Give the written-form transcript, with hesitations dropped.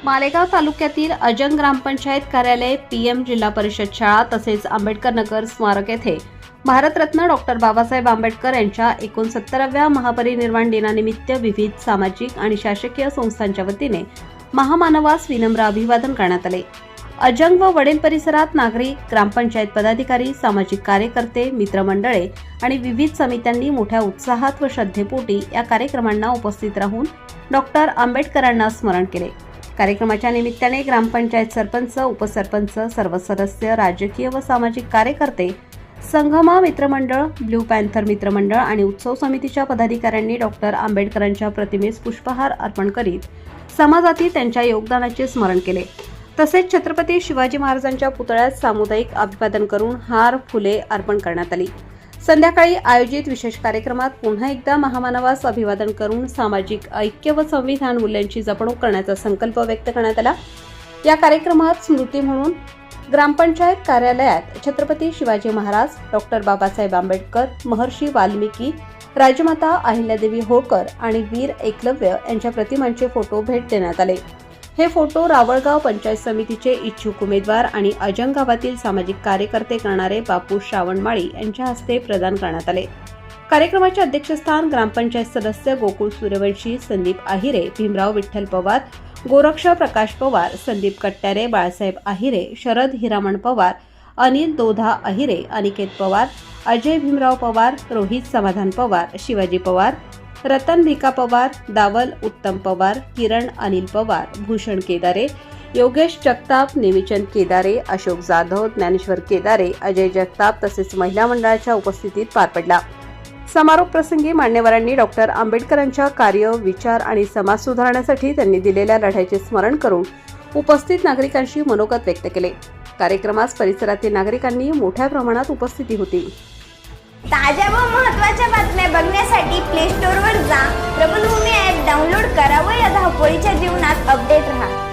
मालेगाव तालुक्यातील अजंग ग्रामपंचायत कार्यालय, पीएम जिल्हा परिषद शाळा तसेच आंबेडकर नगर स्मारक येथे भारतरत्न डॉक्टर बाबासाहेब आंबेडकर यांच्या 69व्या महापरिनिर्वाण दिनानिमित्त विविध सामाजिक आणि शासकीय संस्थांच्या वतीने महामानवास विनम्र अभिवादन करण्यात आले। अजंग व वडेल परिसरात नागरिक, ग्रामपंचायत पदाधिकारी, सामाजिक कार्यकर्ते, मित्रमंडळे आणि विविध समित्यांनी मोठ्या उत्साहात व श्रद्धेपोटी या कार्यक्रमांना उपस्थित राहून डॉक्टर आंबेडकरांना स्मरण केले। कार्यक्रमाच्या निमित्ताने ग्रामपंचायत सरपंच, उपसरपंच, सर्व सदस्य, राजकीय व सामाजिक कार्यकर्ते, संगमा मित्रमंडळ, ब्लू पॅन्थर मित्रमंडळ आणि उत्सव समितीच्या पदाधिकाऱ्यांनी डॉक्टर आंबेडकरांच्या प्रतिमेस पुष्पहार अर्पण करीत समाजातील त्यांच्या योगदानाचे स्मरण केले। तसेच छत्रपती शिवाजी महाराजांच्या पुतळ्यास सामुदायिक अभिवादन करून हार, फुले अर्पण करण्यात आली। संध्याकाळी आयोजित विशेष कार्यक्रमात पुन्हा एकदा महामानवास अभिवादन करून सामाजिक ऐक्य व संविधान मूल्यांची जपणूक करण्याचा संकल्प व्यक्त करण्यात आला। या कार्यक्रमात स्मृती म्हणून ग्रामपंचायत कार्यालयात छत्रपती शिवाजी महाराज, डॉक्टर बाबासाहेब आंबेडकर, महर्षी वाल्मिकी, राजमाता अहिल्यादेवी होळकर आणि वीर एकलव्य यांच्या प्रतिमांचे फोटो भेट देण्यात आले। हे फोटो रावळगाव पंचायत समितीचे इच्छुक उमेदवार आणि अजंग गावातील सामाजिक कार्यकर्ते करणारे बापू श्रावणमाळी यांच्या हस्ते प्रदान करण्यात आले। कार्यक्रमाचे अध्यक्षस्थान ग्रामपंचायत सदस्य गोकुळ सूर्यवंशी, संदीप आहिरे, भीमराव विठ्ठल पवार, गोरक्ष प्रकाश पवार, संदीप कट्टारे, बाळासाहेब आहिरे, शरद हिरामण पवार, अनिल दोधा आहिरे, अनिकेत पवार, अजय भीमराव पवार, रोहित समाधान पवार, शिवाजी पवार, रतन भिका पवार, दावल उत्तम पवार, किरण अनिल पवार, भूषण केदारे, योगेश जगताप, नेमिचंद केदारे, अशोक जाधव, ज्ञानेश्वर केदारे, अजय जगताप तसेच महिला मंडळाच्या उपस्थितीत पार पडला। समारोप प्रसंगी मान्यवरांनी डॉक्टर आंबेडकरांच्या कार्य, विचार आणि समाज सुधारण्यासाठी त्यांनी दिलेल्या लढ्याचे स्मरण करून उपस्थित नागरिकांशी मनोगत व्यक्त केले। कार्यक्रमास परिसरातील नागरिकांनी मोठ्या प्रमाणात उपस्थिती होती। ताज्या व महत्त्वाच्या बातम्या बघण्यासाठी प्ले स्टोअरवर जा, प्रबलभूमी ॲप डाउनलोड करा व या धावपळीच्या जीवनात अपडेट रहा।